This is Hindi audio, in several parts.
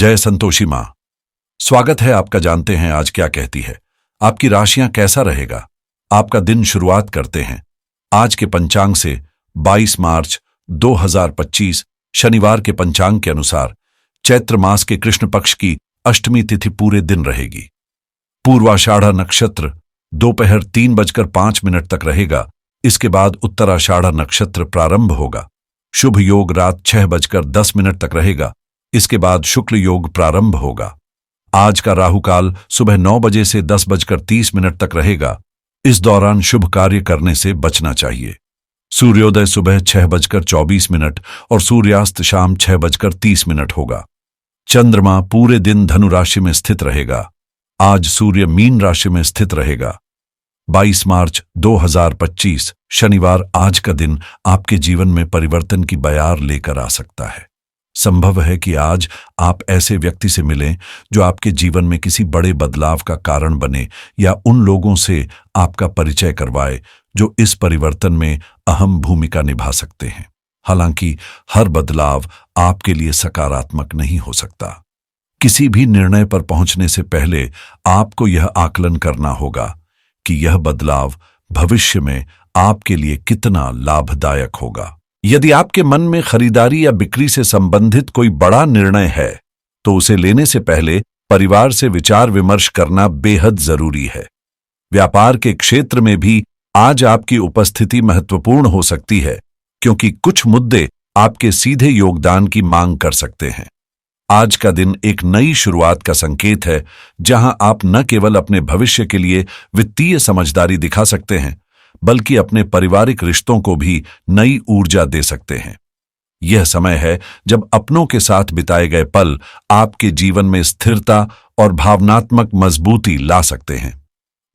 जय संतोषी माँ। स्वागत है आपका। जानते हैं आज क्या कहती है आपकी राशियां, कैसा रहेगा आपका दिन। शुरुआत करते हैं आज के पंचांग से। 22 मार्च 2025 शनिवार के पंचांग के अनुसार चैत्र मास के कृष्ण पक्ष की अष्टमी तिथि पूरे दिन रहेगी। पूर्वाषाढ़ा नक्षत्र दोपहर 3:05 तक रहेगा। इसके बाद उत्तराषाढ़ा नक्षत्र प्रारंभ होगा। शुभ योग रात 6:10 तक रहेगा। इसके बाद शुक्ल योग प्रारंभ होगा। आज का राहुकाल सुबह 9 बजे से 10:30 तक रहेगा। इस दौरान शुभ कार्य करने से बचना चाहिए। सूर्योदय सुबह 6:24 और सूर्यास्त शाम 6:30 होगा। चंद्रमा पूरे दिन धनु राशि में स्थित रहेगा। आज सूर्य मीन राशि में स्थित रहेगा। 22 मार्च 2025 शनिवार आज का दिन आपके जीवन में परिवर्तन की बयार लेकर आ सकता है। संभव है कि आज आप ऐसे व्यक्ति से मिलें जो आपके जीवन में किसी बड़े बदलाव का कारण बने, या उन लोगों से आपका परिचय करवाए जो इस परिवर्तन में अहम भूमिका निभा सकते हैं। हालांकि हर बदलाव आपके लिए सकारात्मक नहीं हो सकता। किसी भी निर्णय पर पहुंचने से पहले आपको यह आकलन करना होगा कि यह बदलाव भविष्य में आपके लिए कितना लाभदायक होगा। यदि आपके मन में खरीदारी या बिक्री से संबंधित कोई बड़ा निर्णय है तो उसे लेने से पहले परिवार से विचार विमर्श करना बेहद जरूरी है। व्यापार के क्षेत्र में भी आज आपकी उपस्थिति महत्वपूर्ण हो सकती है, क्योंकि कुछ मुद्दे आपके सीधे योगदान की मांग कर सकते हैं। आज का दिन एक नई शुरुआत का संकेत है, जहां आप न केवल अपने भविष्य के लिए वित्तीय समझदारी दिखा सकते हैं, बल्कि अपने पारिवारिक रिश्तों को भी नई ऊर्जा दे सकते हैं। यह समय है जब अपनों के साथ बिताए गए पल आपके जीवन में स्थिरता और भावनात्मक मजबूती ला सकते हैं।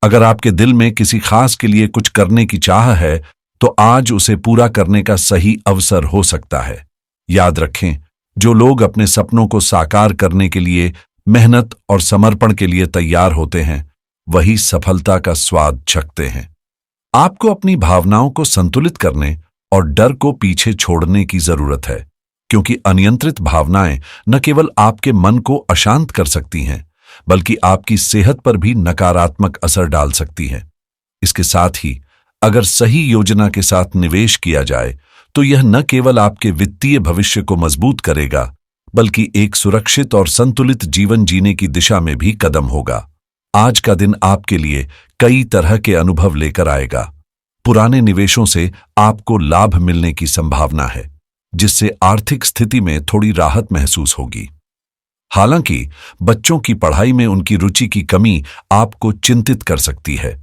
अगर आपके दिल में किसी खास के लिए कुछ करने की चाह है तो आज उसे पूरा करने का सही अवसर हो सकता है। याद रखें, जो लोग अपने सपनों को साकार करने के लिए मेहनत और समर्पण के लिए तैयार होते हैं, वही सफलता का स्वाद चखते हैं। आपको अपनी भावनाओं को संतुलित करने और डर को पीछे छोड़ने की जरूरत है, क्योंकि अनियंत्रित भावनाएं न केवल आपके मन को अशांत कर सकती हैं, बल्कि आपकी सेहत पर भी नकारात्मक असर डाल सकती हैं। इसके साथ ही अगर सही योजना के साथ निवेश किया जाए तो यह न केवल आपके वित्तीय भविष्य को मजबूत करेगा, बल्कि एक सुरक्षित और संतुलित जीवन जीने की दिशा में भी कदम होगा। आज का दिन आपके लिए कई तरह के अनुभव लेकर आएगा। पुराने निवेशों से आपको लाभ मिलने की संभावना है, जिससे आर्थिक स्थिति में थोड़ी राहत महसूस होगी। हालांकि बच्चों की पढ़ाई में उनकी रुचि की कमी आपको चिंतित कर सकती है।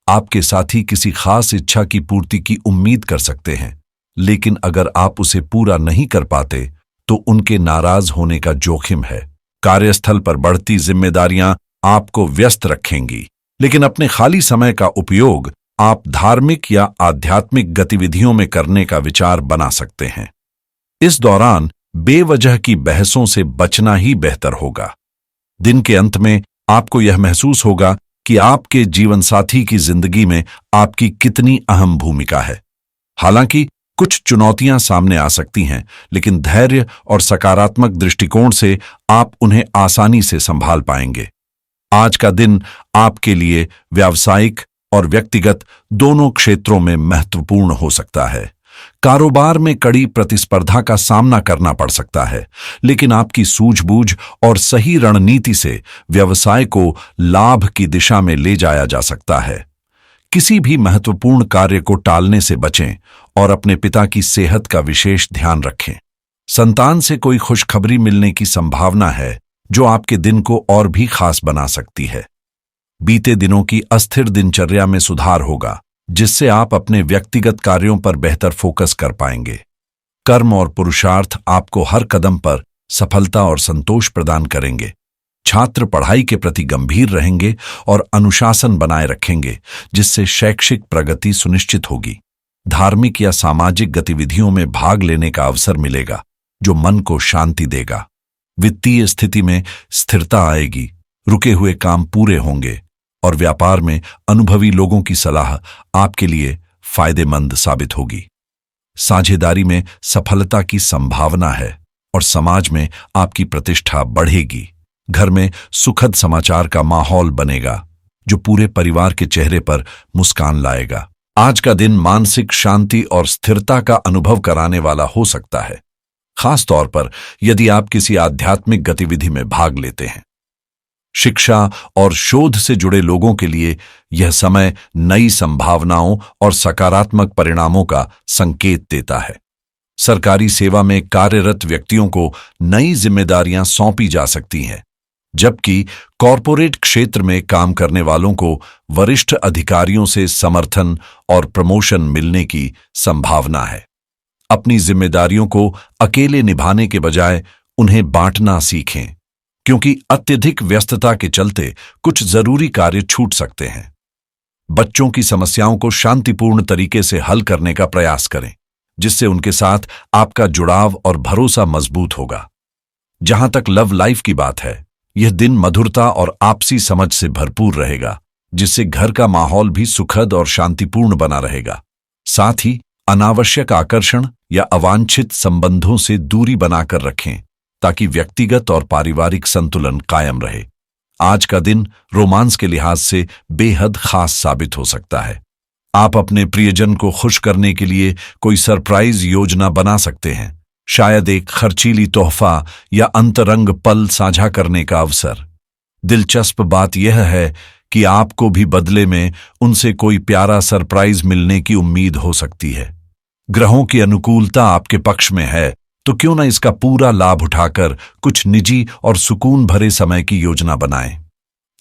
आपके साथी किसी खास इच्छा की पूर्ति की उम्मीद कर सकते हैं, लेकिन अगर आप उसे पूरा नहीं कर पाते तो उनके नाराज होने का जोखिम है। कार्यस्थल पर बढ़ती जिम्मेदारियां आपको व्यस्त रखेंगी, लेकिन अपने खाली समय का उपयोग आप धार्मिक या आध्यात्मिक गतिविधियों में करने का विचार बना सकते हैं। इस दौरान बेवजह की बहसों से बचना ही बेहतर होगा। दिन के अंत में आपको यह महसूस होगा कि आपके जीवनसाथी की जिंदगी में आपकी कितनी अहम भूमिका है। हालांकि कुछ चुनौतियां सामने आ सकती हैं, लेकिन धैर्य और सकारात्मक दृष्टिकोण से आप उन्हें आसानी से संभाल पाएंगे। आज का दिन आपके लिए व्यावसायिक और व्यक्तिगत दोनों क्षेत्रों में महत्वपूर्ण हो सकता है। कारोबार में कड़ी प्रतिस्पर्धा का सामना करना पड़ सकता है, लेकिन आपकी सूझबूझ और सही रणनीति से व्यवसाय को लाभ की दिशा में ले जाया जा सकता है। किसी भी महत्वपूर्ण कार्य को टालने से बचें और अपने पिता की सेहत का विशेष ध्यान रखें। संतान से कोई खुशखबरी मिलने की संभावना है, जो आपके दिन को और भी खास बना सकती है। बीते दिनों की अस्थिर दिनचर्या में सुधार होगा, जिससे आप अपने व्यक्तिगत कार्यों पर बेहतर फोकस कर पाएंगे। कर्म और पुरुषार्थ आपको हर कदम पर सफलता और संतोष प्रदान करेंगे। छात्र पढ़ाई के प्रति गंभीर रहेंगे और अनुशासन बनाए रखेंगे, जिससे शैक्षिक प्रगति सुनिश्चित होगी। धार्मिक या सामाजिक गतिविधियों में भाग लेने का अवसर मिलेगा, जो मन को शांति देगा। वित्तीय स्थिति में स्थिरता आएगी, रुके हुए काम पूरे होंगे और व्यापार में अनुभवी लोगों की सलाह आपके लिए फायदेमंद साबित होगी। साझेदारी में सफलता की संभावना है और समाज में आपकी प्रतिष्ठा बढ़ेगी। घर में सुखद समाचार का माहौल बनेगा जो पूरे परिवार के चेहरे पर मुस्कान लाएगा। आज का दिन मानसिक शांति और स्थिरता का अनुभव कराने वाला हो सकता है, खास तौर पर यदि आप किसी आध्यात्मिक गतिविधि में भाग लेते हैं। शिक्षा और शोध से जुड़े लोगों के लिए यह समय नई संभावनाओं और सकारात्मक परिणामों का संकेत देता है। सरकारी सेवा में कार्यरत व्यक्तियों को नई जिम्मेदारियां सौंपी जा सकती हैं, जबकि कॉरपोरेट क्षेत्र में काम करने वालों को वरिष्ठ अधिकारियों से समर्थन और प्रमोशन मिलने की संभावना है। अपनी जिम्मेदारियों को अकेले निभाने के बजाय उन्हें बांटना सीखें, क्योंकि अत्यधिक व्यस्तता के चलते कुछ जरूरी कार्य छूट सकते हैं। बच्चों की समस्याओं को शांतिपूर्ण तरीके से हल करने का प्रयास करें, जिससे उनके साथ आपका जुड़ाव और भरोसा मजबूत होगा। जहां तक लव लाइफ की बात है, यह दिन मधुरता और आपसी समझ से भरपूर रहेगा, जिससे घर का माहौल भी सुखद और शांतिपूर्ण बना रहेगा। साथ ही अनावश्यक आकर्षण या अवांछित संबंधों से दूरी बनाकर रखें, ताकि व्यक्तिगत और पारिवारिक संतुलन कायम रहे। आज का दिन रोमांस के लिहाज से बेहद खास साबित हो सकता है। आप अपने प्रियजन को खुश करने के लिए कोई सरप्राइज योजना बना सकते हैं, शायद एक खर्चीली तोहफा या अंतरंग पल साझा करने का अवसर। दिलचस्प बात यह है कि आपको भी बदले में उनसे कोई प्यारा सरप्राइज मिलने की उम्मीद हो सकती है। ग्रहों की अनुकूलता आपके पक्ष में है, तो क्यों न इसका पूरा लाभ उठाकर कुछ निजी और सुकून भरे समय की योजना बनाएं।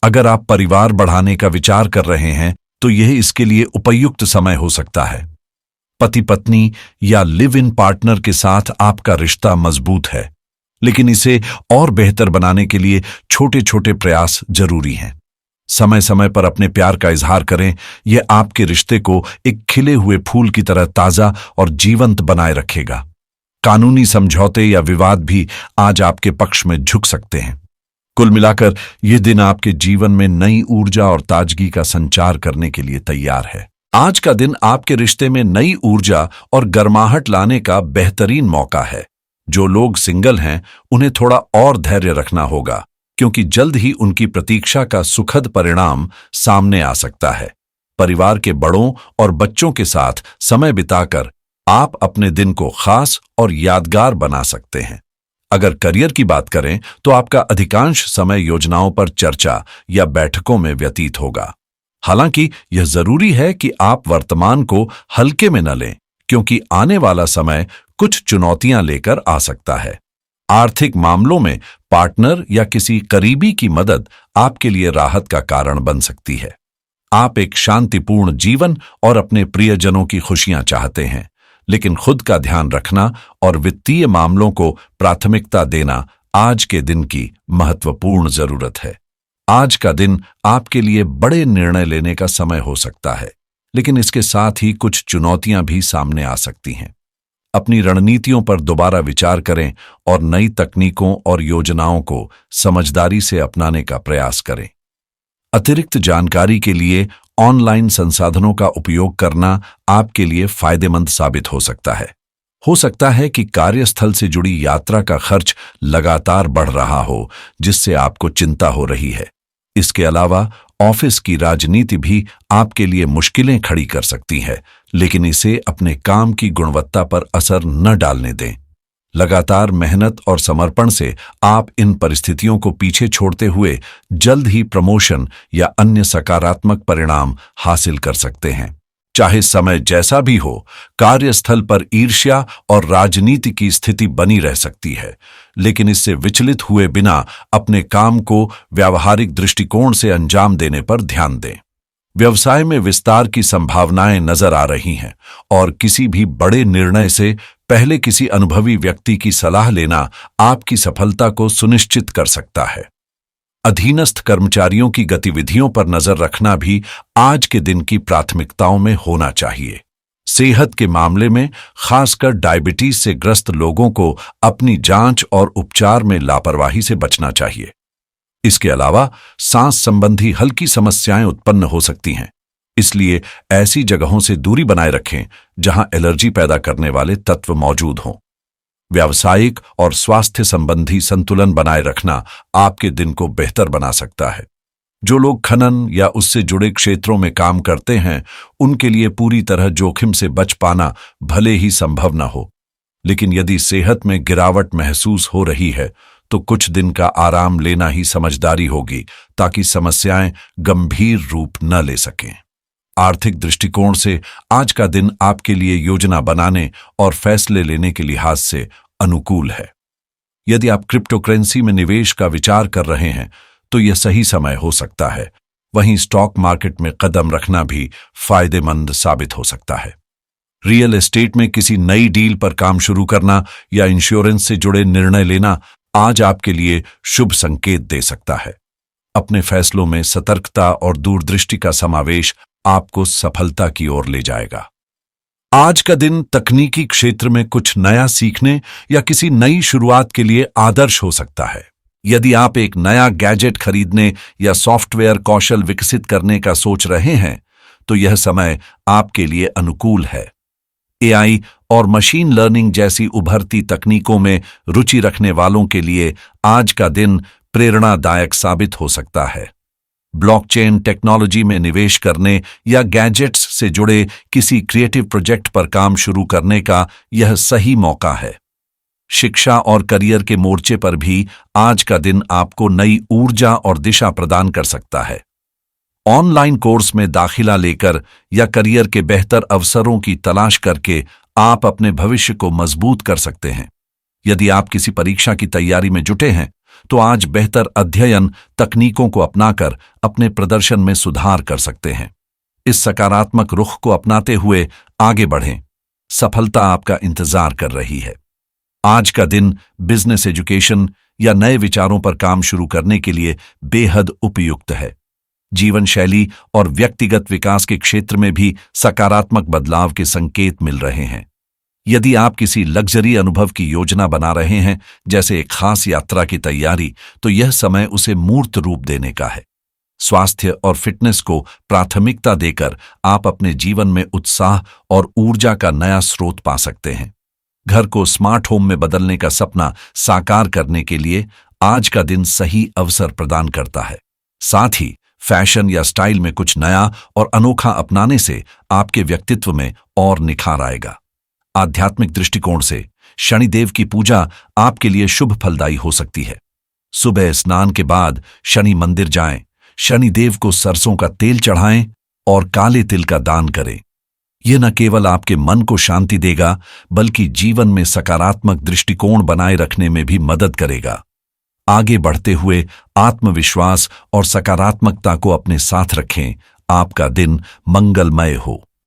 अगर आप परिवार बढ़ाने का विचार कर रहे हैं, तो यह इसके लिए उपयुक्त समय हो सकता है। पति पत्नी या लिव इन पार्टनर के साथ आपका रिश्ता मजबूत है, लेकिन इसे और बेहतर बनाने के लिए छोटे छोटे प्रयास जरूरी हैं। समय समय पर अपने प्यार का इजहार करें, यह आपके रिश्ते को एक खिले हुए फूल की तरह ताजा और जीवंत बनाए रखेगा। कानूनी समझौते या विवाद भी आज आपके पक्ष में झुक सकते हैं। कुल मिलाकर यह दिन आपके जीवन में नई ऊर्जा और ताजगी का संचार करने के लिए तैयार है। आज का दिन आपके रिश्ते में नई ऊर्जा और गर्माहट लाने का बेहतरीन मौका है। जो लोग सिंगल हैं, उन्हें थोड़ा और धैर्य रखना होगा, क्योंकि जल्द ही उनकी प्रतीक्षा का सुखद परिणाम सामने आ सकता है। परिवार के बड़ों और बच्चों के साथ समय बिताकर आप अपने दिन को खास और यादगार बना सकते हैं। अगर करियर की बात करें, तो आपका अधिकांश समय योजनाओं पर चर्चा या बैठकों में व्यतीत होगा। हालांकि यह जरूरी है कि आप वर्तमान को हल्के में न लें, क्योंकि आने वाला समय कुछ चुनौतियां लेकर आ सकता है। आर्थिक मामलों में पार्टनर या किसी करीबी की मदद आपके लिए राहत का कारण बन सकती है। आप एक शांतिपूर्ण जीवन और अपने प्रियजनों की खुशियां चाहते हैं, लेकिन खुद का ध्यान रखना और वित्तीय मामलों को प्राथमिकता देना आज के दिन की महत्वपूर्ण जरूरत है। आज का दिन आपके लिए बड़े निर्णय लेने का समय हो सकता है, लेकिन इसके साथ ही कुछ चुनौतियां भी सामने आ सकती हैं। अपनी रणनीतियों पर दोबारा विचार करें और नई तकनीकों और योजनाओं को समझदारी से अपनाने का प्रयास करें। अतिरिक्त जानकारी के लिए ऑनलाइन संसाधनों का उपयोग करना आपके लिए फायदेमंद साबित हो सकता है। हो सकता है कि कार्यस्थल से जुड़ी यात्रा का खर्च लगातार बढ़ रहा हो, जिससे आपको चिंता हो रही है। इसके अलावा ऑफिस की राजनीति भी आपके लिए मुश्किलें खड़ी कर सकती है, लेकिन इसे अपने काम की गुणवत्ता पर असर न डालने दें। लगातार मेहनत और समर्पण से आप इन परिस्थितियों को पीछे छोड़ते हुए जल्द ही प्रमोशन या अन्य सकारात्मक परिणाम हासिल कर सकते हैं। चाहे समय जैसा भी हो, कार्यस्थल पर ईर्ष्या और राजनीति की स्थिति बनी रह सकती है, लेकिन इससे विचलित हुए बिना अपने काम को व्यावहारिक दृष्टिकोण से अंजाम देने पर ध्यान दें। व्यवसाय में विस्तार की संभावनाएं नजर आ रही हैं और किसी भी बड़े निर्णय से पहले किसी अनुभवी व्यक्ति की सलाह लेना आपकी सफलता को सुनिश्चित कर सकता है। अधीनस्थ कर्मचारियों की गतिविधियों पर नजर रखना भी आज के दिन की प्राथमिकताओं में होना चाहिए। सेहत के मामले में खासकर डायबिटीज से ग्रस्त लोगों को अपनी जांच और उपचार में लापरवाही से बचना चाहिए। इसके अलावा सांस संबंधी हल्की समस्याएं उत्पन्न हो सकती हैं, इसलिए ऐसी जगहों से दूरी बनाए रखें जहां एलर्जी पैदा करने वाले तत्व मौजूद हों। व्यावसायिक और स्वास्थ्य संबंधी संतुलन बनाए रखना आपके दिन को बेहतर बना सकता है। जो लोग खनन या उससे जुड़े क्षेत्रों में काम करते हैं, उनके लिए पूरी तरह जोखिम से बच पाना भले ही संभव न हो, लेकिन यदि सेहत में गिरावट महसूस हो रही है तो कुछ दिन का आराम लेना ही समझदारी होगी, ताकि समस्याएं गंभीर रूप न ले सकें। आर्थिक दृष्टिकोण से आज का दिन आपके लिए योजना बनाने और फैसले लेने के लिहाज से अनुकूल है। यदि आप क्रिप्टोकरेंसी में निवेश का विचार कर रहे हैं तो यह सही समय हो सकता है। वहीं स्टॉक मार्केट में कदम रखना भी फायदेमंद साबित हो सकता है। रियल एस्टेट में किसी नई डील पर काम शुरू करना या इंश्योरेंस से जुड़े निर्णय लेना आज आपके लिए शुभ संकेत दे सकता है। अपने फैसलों में सतर्कता और दूरदृष्टि का समावेश आपको सफलता की ओर ले जाएगा। आज का दिन तकनीकी क्षेत्र में कुछ नया सीखने या किसी नई शुरुआत के लिए आदर्श हो सकता है। यदि आप एक नया गैजेट खरीदने या सॉफ्टवेयर कौशल विकसित करने का सोच रहे हैं तो यह समय आपके लिए अनुकूल है। एआई और मशीन लर्निंग जैसी उभरती तकनीकों में रुचि रखने वालों के लिए आज का दिन प्रेरणादायक साबित हो सकता है। ब्लॉकचेन टेक्नोलॉजी में निवेश करने या गैजेट्स से जुड़े किसी क्रिएटिव प्रोजेक्ट पर काम शुरू करने का यह सही मौका है। शिक्षा और करियर के मोर्चे पर भी आज का दिन आपको नई ऊर्जा और दिशा प्रदान कर सकता है। ऑनलाइन कोर्स में दाखिला लेकर या करियर के बेहतर अवसरों की तलाश करके आप अपने भविष्य को मजबूत कर सकते हैं। यदि आप किसी परीक्षा की तैयारी में जुटे हैं तो आज बेहतर अध्ययन तकनीकों को अपनाकर अपने प्रदर्शन में सुधार कर सकते हैं। इस सकारात्मक रुख को अपनाते हुए आगे बढ़ें। सफलता आपका इंतजार कर रही है। आज का दिन बिजनेस एजुकेशन या नए विचारों पर काम शुरू करने के लिए बेहद उपयुक्त है। जीवन शैली और व्यक्तिगत विकास के क्षेत्र में भी सकारात्मक बदलाव के संकेत मिल रहे हैं। यदि आप किसी लग्जरी अनुभव की योजना बना रहे हैं, जैसे एक खास यात्रा की तैयारी, तो यह समय उसे मूर्त रूप देने का है। स्वास्थ्य और फिटनेस को प्राथमिकता देकर आप अपने जीवन में उत्साह और ऊर्जा का नया स्रोत पा सकते हैं। घर को स्मार्ट होम में बदलने का सपना साकार करने के लिए आज का दिन सही अवसर प्रदान करता है। साथ ही फैशन या स्टाइल में कुछ नया और अनोखा अपनाने से आपके व्यक्तित्व में और निखार आएगा। आध्यात्मिक दृष्टिकोण से शनिदेव की पूजा आपके लिए शुभ फलदायी हो सकती है। सुबह स्नान के बाद शनि मंदिर जाएं, शनिदेव को सरसों का तेल चढ़ाएं और काले तिल का दान करें। यह न केवल आपके मन को शांति देगा, बल्कि जीवन में सकारात्मक दृष्टिकोण बनाए रखने में भी मदद करेगा। आगे बढ़ते हुए आत्मविश्वास और सकारात्मकता को अपने साथ रखें। आपका दिन मंगलमय हो।